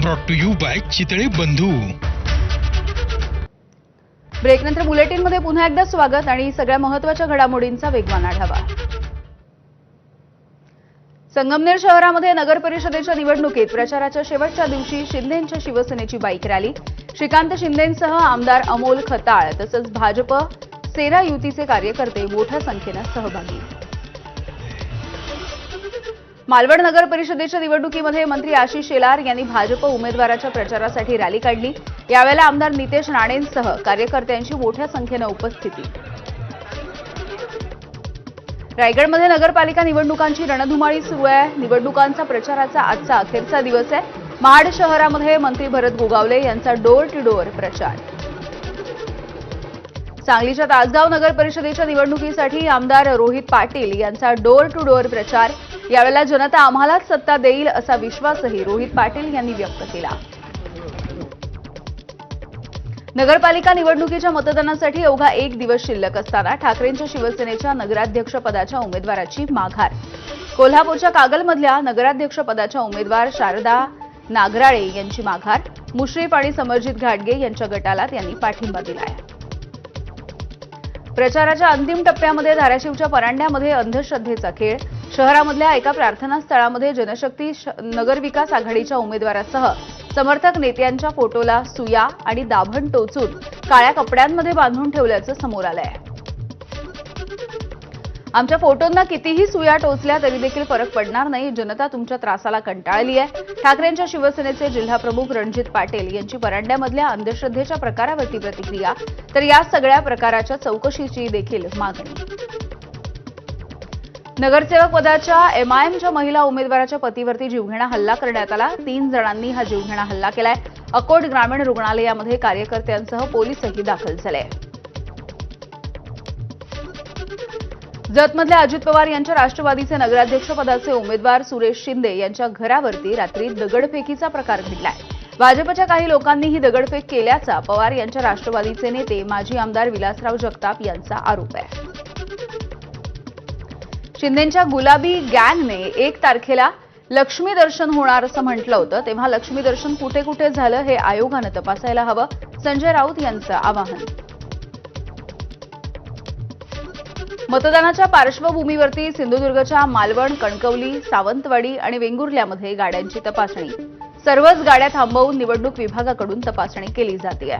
Brought to you by Chitale Bandhu. ब्रेकनंतर बुलेटिनमध्ये पुन्हा एकदा स्वागत आणि सगळ्या महत्त्वाच्या घडामोडींचा वेगवान आढावा. संगमनेर शहरामध्ये नगर परिषदेच्या निवडणुकीत प्रचाराच्या शेवटच्या दिवशी शिंदेंच्या शिवसेनेची बाईक रॅली. श्रीकांत शिंदेंसह आमदार अमोल खताळ तसंच भाजप सेना युतीचे कार्यकर्ते मोठ्या संख्येने सहभागी. मालवण नगर परिषदेच्या निवडणुकीमध्ये मंत्री आशिष शेलार यांनी भाजप उमेदवाराच्या प्रचारासाठी रॅली काढली. यावेळेला आमदार नितेश राणेंसह कार्यकर्त्यांची मोठ्या संख्येने उपस्थिती. रायगडमध्ये नगरपालिका निवडणुकांची रणधुमाळी सुरू आहे. निवडणुकांचा प्रचाराचा आजचा अखेरचा दिवस आहे. महाड शहरामध्ये मंत्री भरत गोगावले यांचा डोर टू डोर प्रचार. सांगलीच्या तासगाव नगर परिषदेच्या निवडणुकीसाठी आमदार रोहित पाटील यांचा डोर टू डोर प्रचार. यावेळेला जनता आम्हालाच सत्ता देईल असा विश्वासही रोहित पाटील यांनी व्यक्त केला. नगरपालिका निवडणुकीच्या मतदानासाठी अवघा एक दिवस शिल्लक असताना ठाकरेंच्या शिवसेनेच्या नगराध्यक्षपदाच्या उमेदवाराची माघार. कोल्हापूरच्या कागलमधल्या नगराध्यक्षपदाच्या उमेदवार शारदा नागराळे यांची माघार. मुश्रीफ आणि समरजित घाटगे यांच्या गटाला त्यांनी पाठिंबा दिलाय. प्रचाराच्या अंतिम टप्प्यामध्ये धाराशिवच्या परांड्यामध्ये अंधश्रद्धेचा खेळ. शहरामधल्या एका प्रार्थनास्थळामध्ये जनशक्ती नगरविकास आघाडीच्या उमेदवारासह समर्थक नेत्यांच्या फोटोला सुया आणि दाभण टोचून काळ्या कपड्यांमध्ये बांधून ठेवल्याचं समोर आलंय. आमच्या फोटोंना कितीही सुया टोचल्या तरी देखील फरक पडणार नाही. जनता तुमच्या त्रासाला कंटाळली आहे. ठाकरेंच्या शिवसेनेचे जिल्हाप्रमुख रणजित पाटील यांची परांड्यामधल्या अंधश्रद्धेच्या प्रकारावरती प्रतिक्रिया. तर या सगळ्या प्रकाराच्या चौकशीची देखील मागणी. नगरसेवक पदाच्या एमआयएमच्या महिला उमेदवाराच्या पतीवरती जीवघेणा हल्ला करण्यात आला. 3 जणांनी हा जीवघेणा हल्ला केलाय. अकोट ग्रामीण रुग्णालयामध्ये कार्यकर्त्यांसह पोलीसही दाखल झाले. जतमधल्या अजित पवार यांच्या राष्ट्रवादीचे नगराध्यक्षपदाचे उमेदवार सुरेश शिंदे यांच्या घरावरती रात्री दगडफेकीचा प्रकार घडलाय. भाजपच्या काही लोकांनी ही दगडफेक केल्याचा पवार यांच्या राष्ट्रवादीचे नेते माजी आमदार विलासराव जगताप यांचा आरोप आहे. शिंदेंच्या गुलाबी गँगने 1 तारखेला लक्ष्मी दर्शन होणार असं म्हटलं होतं. तेव्हा लक्ष्मी दर्शन कुठे कुठे झालं हे आयोगानं तपासायला हवं. संजय राऊत यांचं आवाहन. मतदानाच्या पार्श्वभूमीवरती सिंधुदुर्गच्या मालवण, कणकवली, सावंतवाडी आणि वेंगुर्ल्यामध्ये गाड्यांची तपासणी. सर्वच गाड्या थांबवून निवडणूक विभागाकडून तपासणी केली जाते.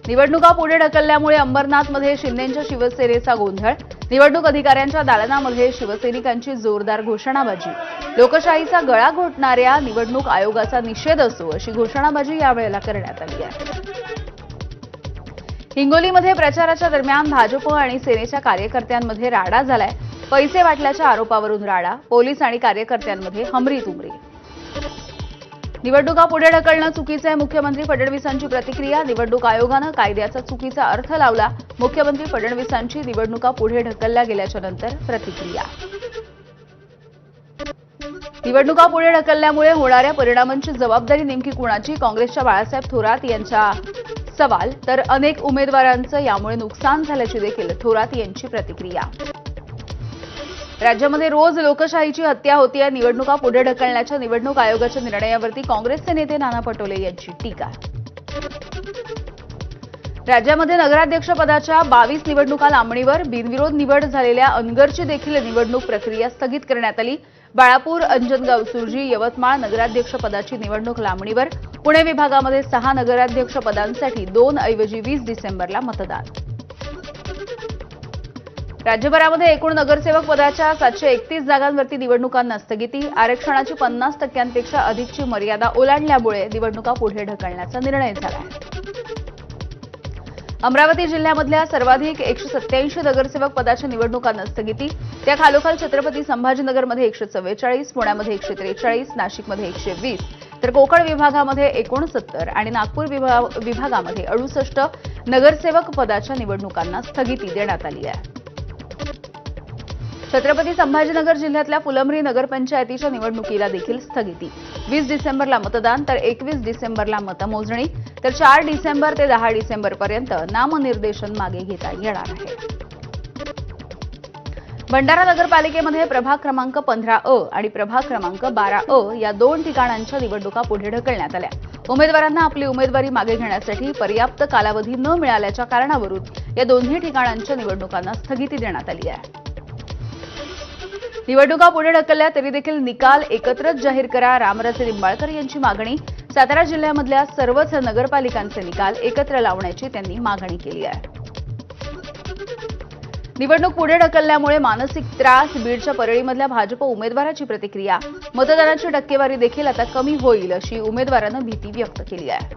निवडणुका पुढे ढकलल्यामुळे अंबरनाथमध्ये शिंदेंच्या शिवसेनेचा गोंधळ. निवडणूक अधिकाऱ्यांच्या दालनामध्ये शिवसैनिकांची जोरदार घोषणाबाजी. लोकशाहीचा गळा घोटणाऱ्या निवडणूक आयोगाचा निषेध असो अशी घोषणाबाजी यावेळेला करण्यात आली आहे. हिंगोलीमध्ये प्रचाराच्या दरम्यान भाजप आणि सेनेच्या कार्यकर्त्यांमध्ये राडा झालाय. पैसे वाटल्याच्या आरोपावरून राडा. पोलीस आणि कार्यकर्त्यांमध्ये हमरीतुमरी. निवडणुका पुढे ढकलणं चुकीचं आहे. मुख्यमंत्री फडणवीसांची प्रतिक्रिया. निवडणूक आयोगानं कायद्याचा चुकीचा अर्थ लावला. मुख्यमंत्री फडणवीसांची निवडणुका पुढे ढकलल्या गेल्याच्या नंतर प्रतिक्रिया. निवडणुका पुढे ढकलल्यामुळे होणाऱ्या परिणामांची जबाबदारी नेमकी कुणाची? काँग्रेसच्या बाळासाहेब थोरात यांचा सवाल. तर अनेक उमेदवारांचं यामुळे नुकसान झाल्याची देखील थोरात यांची प्रतिक्रिया. राज्यामध्ये रोज लोकशाहीची हत्या होतीये. निवडणुका पुढे ढकलण्याच्या निवडणूक आयोगाच्या निर्णयावरती काँग्रेसचे नेते नाना पटोले यांची टीका. राज्यामध्ये नगराध्यक्षपदाच्या 22 निवडणुका लांबणीवर. बिनविरोध निवड झालेल्या अनगरची देखील निवडणूक प्रक्रिया स्थगित करण्यात आली. बाळापूर, अंजनगाव, सुरजी, यवतमाळ नगराध्यक्षपदाची निवडणूक लांबणीवर. पुणे विभागामध्ये 6 नगराध्यक्षपदांसाठी 2 ऐवजी 20 डिसेंबरला मतदान. राज्यभरामध्ये एकूण नगरसेवक पदाच्या 731 जागांवरती निवडणुकांना स्थगिती. आरक्षणाची 50% अधिकची मर्यादा ओलांडल्यामुळे निवडणुका पुढे ढकलण्याचा निर्णय झाला. अमरावती जिल्ह्यामधल्या सर्वाधिक 187 नगरसेवक पदाच्या निवडणुकांना स्थगिती. त्या खालोखाल छत्रपती संभाजीनगरमध्ये 144, पुण्यामध्ये 143, नाशिकमध्ये 120, तर कोकण विभागामध्ये 69 आणि नागपूर विभागामध्ये 68 नगरसेवक पदाच्या निवडणुकांना स्थगिती देण्यात आली आहे. छत्रपती संभाजीनगर जिल्ह्यातल्या फुलंब्री नगरपंचायतीच्या निवडणुकीला देखील स्थगिती. 20 डिसेंबरला मतदान तर 21 डिसेंबरला मतमोजणी. तर 4 डिसेंबर ते 10 डिसेंबरपर्यंत नामनिर्देशन मागे घेता येणार आहे. भंडारा नगरपालिकेमध्ये प्रभाग क्रमांक 15A आणि प्रभाग क्रमांक 12A या 2 ठिकाणांच्या निवडणुका पुढे ढकलण्यात आल्या. उमेदवारांना आपली उमेदवारी मागे घेण्यासाठी पर्याप्त कालावधी न मिळाल्याच्या कारणावरून या दोन्ही ठिकाणांच्या निवडणुकांना स्थगिती देण्यात आली आहे. निवडणुका पुढे ढकलल्या तरी देखील निकाल एकत्रच जाहीर करा, रामराजे निंबाळकर यांची मागणी. सातारा जिल्ह्यामधल्या सर्वच नगरपालिकांचे निकाल एकत्र लावण्याची त्यांनी मागणी केली आहे. निवडणूक पुढे ढकलल्यामुळे मानसिक त्रास, बीडच्या परळीमधल्या भाजप उमेदवाराची प्रतिक्रिया. मतदानाची टक्केवारी देखील आता कमी होईल अशी उमेदवारानं भीती व्यक्त केली आहे.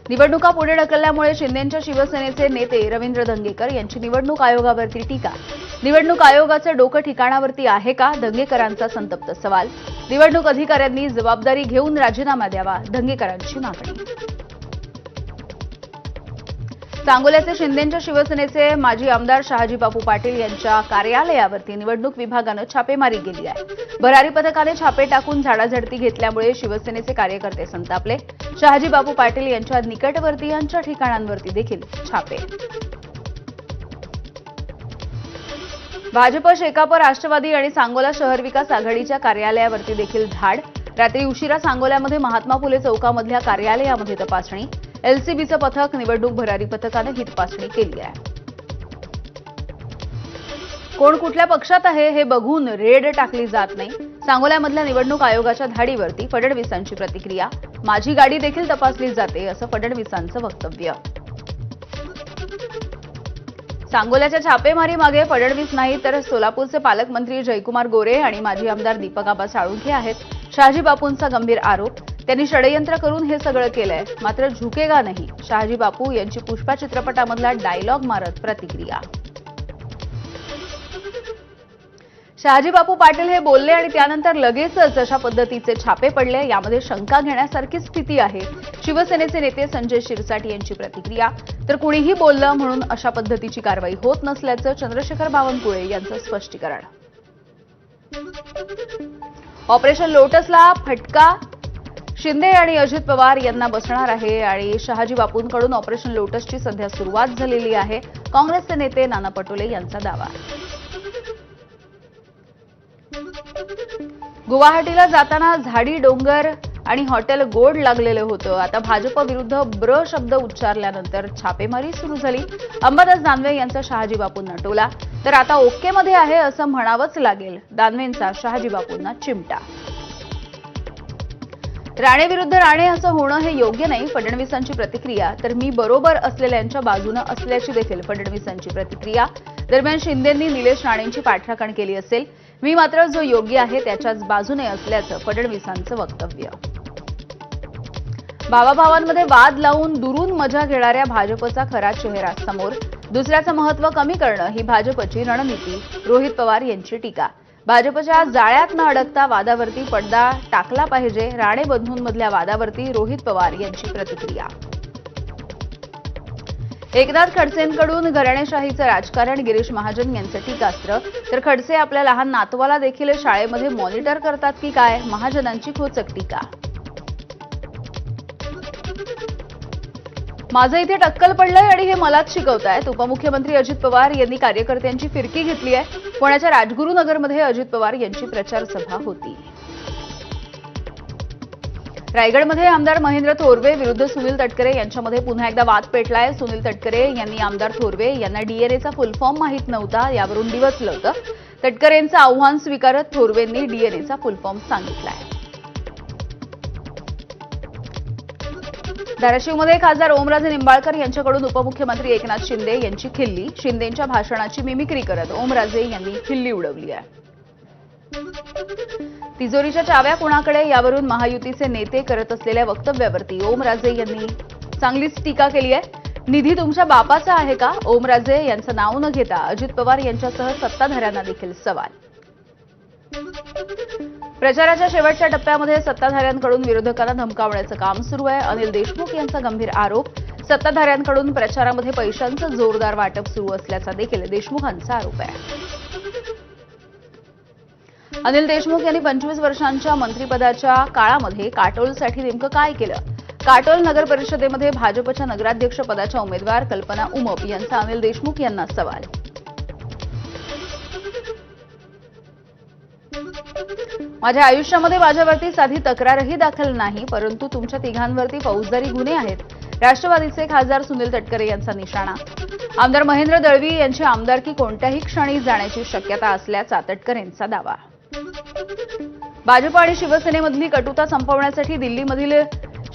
निवडणुका पुढे ढकलल्यामुळे शिंदेंच्या शिवसेनेचे नेते रवींद्र धंगेकर यांची निवडणूक आयोगावरती टीका. निवडणूक आयोगाचं डोकं ठिकाणावरती आहे का? धंगेकरांचा संतप्त सवाल. निवडणूक अधिकाऱ्यांनी जबाबदारी घेऊन राजीनामा द्यावा, धंगेकरांची मागणी. सांगोल्याचे शिंदेंच्या शिवसेनेचे माजी आमदार शहाजी बापू पाटील यांच्या कार्यालयावरती निवडणूक विभागानं छापेमारी केली आहे. भरारी पथकाने छापे टाकून झाडाझडती घेतल्यामुळे शिवसेनेचे कार्यकर्ते संतापले. शहाजी बापू पाटील यांच्या निकटवर्तीयांच्या ठिकाणांवरती देखील छापे. भाजप, शेकाप, राष्ट्रवादी आणि सांगोला शहर विकास आघाडीच्या कार्यालयावरती देखील धाड. रात्री उशिरा सांगोल्यामध्ये महात्मा फुले चौकामधल्या कार्यालयामध्ये तपासणी. एलसीबीचं पथक, निवडणूक भरारी पथकानं ही तपासणी केली आहे. कोण कुठल्या पक्षात आहे हे बघून रेड टाकली जात नाही. सांगोल्यामधल्या निवडणूक आयोगाच्या धाडीवरती फडणवीसांची प्रतिक्रिया. माझी गाडी देखील तपासली जाते असं फडणवीसांचं वक्तव्य. सांगोल्याच्या छापेमारीमागे फडणवीस नाही तर सोलापूरचे पालकमंत्री जयकुमार गोरे आणि माजी आमदार दीपक आबा साळुंखे आहेत. शहाजी बापूंचा गंभीर आरोप. त्यांनी षडयंत्र करून हे सगळं केलंय, मात्र झुकेगा नाही. शहाजी बापू यांची पुष्पा चित्रपटामधला डायलॉग मारत प्रतिक्रिया. शहाजी बापू पाटील हे बोलले आणि त्यानंतर लगेचच अशा पद्धतीचे छापे पडले. यामध्ये शंका घेण्यासारखी स्थिती आहे. शिवसेनेचे नेते संजय शिरसाट यांची प्रतिक्रिया. तर कुणीही बोललं म्हणून अशा पद्धतीची कारवाई होत नसल्याचं चंद्रशेखर बावनकुळे यांचं स्पष्टीकरण. ऑपरेशन लोटसला फटका शिंदे आणि अजित पवार यांना बसणार आहे आणि शहाजी बापूंकडून ऑपरेशन लोटसची सध्या सुरुवात झालेली आहे. काँग्रेसचे नेते नाना पटोले यांचा दावा. गुवाहाटीला जाताना झाडी, डोंगर आणि हॉटेल गोड लागलेलं होतं. आता भाजप विरुद्ध ब्र शब्द उच्चारल्यानंतर छापेमारी सुरू झाली. अंबादास दानवे यांचा शहाजी बापूंना टोला. तर आता ओकेमध्ये आहे असं म्हणावंच लागेल. दानवेंचा शहाजी बापूंना चिमटा. राणे विरुद्ध राणे असं होणं हे योग्य नाही, फडणवीसांची प्रतिक्रिया. तर मी बरोबर असलेल्यांच्या बाजूनं असल्याची देखील फडणवीसांची प्रतिक्रिया. दरम्यान शिंदेंनी निलेश राणेंची पाठराखण केली असेल, मी मात्र जो योग्य आहे त्याच्याच बाजूने असल्याचं फडणवीसांचं वक्तव्य. भावाभावांमध्ये वाद लावून दुरून मजा घेणाऱ्या भाजपचा खरा चेहरा समोर. दुसऱ्याचं महत्त्व कमी करणं ही भाजपची रणनीती. रोहित पवार यांची टीका. भाजपच्या जाळ्यात न अडकता वादावरती पडदा टाकला पाहिजे. राणे बंधूंमधल्या वादावरती रोहित पवार यांची प्रतिक्रिया. एकनाथ खडसेंकडून घराणेशाहीचं राजकारण, गिरीश महाजन यांचं टीकास्त्र. तर खडसे आपल्या लहान नातवाला देखील शाळेमध्ये मॉनिटर करतात की काय, महाजनांची खोचक टीका. माझं इथे टक्कल पडलंय आणि हे मलाच शिकवतायत. उपमुख्यमंत्री अजित पवार यांनी कार्यकर्त्यांची फिरकी घेतली आहे. पुण्याच्या राजगुरुनगरमध्ये अजित पवार यांची प्रचार सभा होती. रायगडमध्ये आमदार महेंद्र थोरवे विरुद्ध सुनील तटकरे यांच्यामध्ये पुन्हा एकदा वाद पेटलाय. सुनील तटकरे यांनी आमदार थोरवे यांना डीएनएचा फुल फॉर्म माहीत नव्हता यावरून डिवचलं होतं. तटकरेंचं आव्हान स्वीकारत थोरवेंनी डीएनएचा फुल फॉर्म सांगितलाय. धाराशिवमध्ये खासदार ओमराजे निंबाळकर यांच्याकडून उपमुख्यमंत्री एकनाथ शिंदे यांची खिल्ली. शिंदेंच्या भाषणाची मिमिक्री करत ओमराजे यांनी खिल्ली उडवली आहे. तिजोरीच्या चाव्या कुणाकडे यावरून महायुतीचे नेते करत असलेल्या वक्तव्यावरती ओमराजे यांनी चांगलीच टीका केली आहे. निधी तुमच्या बापाचा आहे का? ओमराजे यांचं नाव न घेता अजित पवार यांच्यासह सत्ताधाऱ्यांना देखील सवाल. प्रचाराच्या शेवटच्या टप्प्यामध्ये सत्ताधाऱ्यांकडून विरोधकांना धमकावण्याचं काम सुरू आहे. अनिल देशमुख यांचा गंभीर आरोप. सत्ताधाऱ्यांकडून प्रचारामध्ये पैशांचं जोरदार वाटप सुरू असल्याचा देखील देशमुखांचा आरोप आहे. अनिल देशमुख यांनी 25 वर्षांच्या मंत्रिपदाच्या काळामध्ये काटोलसाठी नेमकं काय केलं? काटोल नगर परिषदेमध्ये भाजपच्या नगराध्यक्ष पदाच्या उमेदवार कल्पना उमप यांचा अनिल देशमुख यांना सवाल. माझ्या आयुष्यामध्ये माझ्यावरती साधी तक्रारही दाखल नाही, परंतु तुमच्या तिघांवरती फौजदारी गुन्हे आहेत. राष्ट्रवादीचे खासदार सुनील तटकरे यांचा निशाणा. आमदार महेंद्र दळवी यांची आमदारकी कोणत्याही क्षणी जाण्याची शक्यता असल्याचा तटकरेंचा दावा. भाजप आणि शिवसेनेमधली कटुता संपवण्यासाठी दिल्लीमधील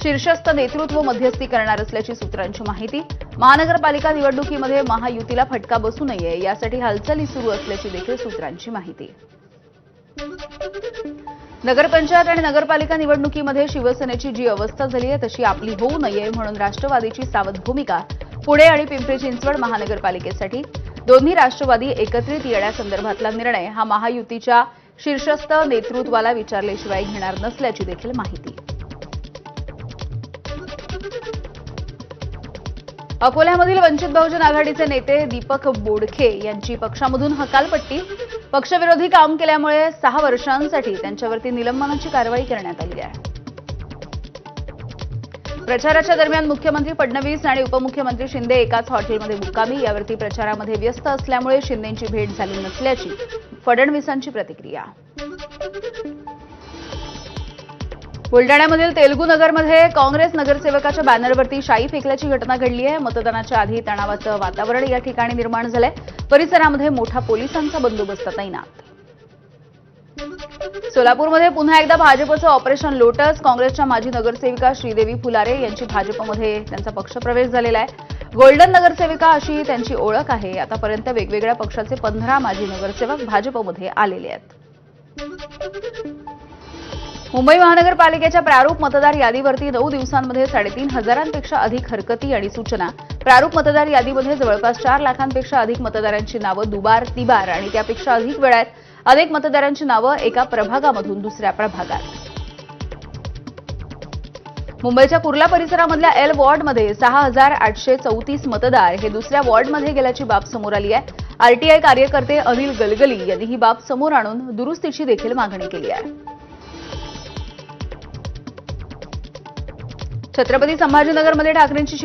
शीर्षस्थ नेतृत्व मध्यस्थी करणार असल्याची सूत्रांची माहिती. महानगरपालिका निवडणुकीमध्ये महायुतीला फटका बसू नये यासाठी हालचाली सुरू असल्याची देखील सूत्रांची माहिती. नगरपंचायत आणि नगरपालिका निवडणुकीमध्ये शिवसेनेची जी अवस्था झाली आहे तशी आपली होऊ नये म्हणून राष्ट्रवादीची सावध भूमिका. पुणे आणि पिंपरी चिंचवड महानगरपालिकेसाठी दोन्ही राष्ट्रवादी एकत्रित येण्यासंदर्भातला निर्णय हा महायुतीच्या शीर्षस्थ नेतृत्वाला विचारल्याशिवाय घेणार नसल्याची देखील माहिती. अकोल्यामधील वंचित बहुजन आघाडीचे नेते दीपक बोडखे यांची पक्षामधून हकालपट्टी. पक्षविरोधी काम केल्यामुळे 6 वर्षांसाठी त्यांच्यावरती निलंबनाची कारवाई करण्यात आली आहे. प्रचाराच्या दरम्यान मुख्यमंत्री फडणवीस आणि उपमुख्यमंत्री शिंदे एकाच हॉटेलमध्ये मुक्कामी. यावरती प्रचारामध्ये व्यस्त असल्यामुळे शिंदेंची भेट झाली नसल्याची फडणवीसांची प्रतिक्रिया. बुलडाण्यामधील तेलगू नगरमध्ये काँग्रेस नगरसेवकाच्या बॅनरवरती शाई फेकल्याची घटना घडली आहे. मतदानाच्या आधी तणावाचं वातावरण या ठिकाणी निर्माण झालंय. परिसरामध्ये मोठा पोलिसांचा बंदोबस्त तैनात. सोलापूरमध्ये पुन्हा एकदा भाजपचं ऑपरेशन लोटस. काँग्रेसच्या माजी नगरसेविका श्रीदेवी फुलारे यांची भाजपमध्ये त्यांचा पक्षप्रवेश झालेला आहे. गोल्डन नगरसेविका अशी त्यांची ओळख आहे. आतापर्यंत वेगवेगळ्या पक्षाचे 15 माजी नगरसेवक भाजपमध्ये आलेले आहेत. मुंबई महानगरपालिकेच्या प्रारूप मतदार यादीवरती 9 दिवसांमध्ये 3,500पेक्षा अधिक हरकती आणि सूचना. प्रारूप मतदार यादीमध्ये जवळपास 4 लाखांपेक्षा अधिक मतदारांची नावं दुबार, तिबार आणि त्यापेक्षा अधिक वेळा आहेत. अनेक मतदारांची नावं एका प्रभागामधून दुसऱ्या प्रभागात. मुंबईच्या कुर्ला परिसरामधल्या एल वॉर्डमध्ये 6,834 मतदार हे दुसऱ्या वॉर्डमध्ये गेल्याची बाब समोर आली आहे. आरटीआय कार्यकर्ते अनिल गलगली यांनी ही बाब समोर आणून दुरुस्तीची देखील मागणी केली आहे. छत्रपती संभाजीनगरमध्ये ठाकरेंची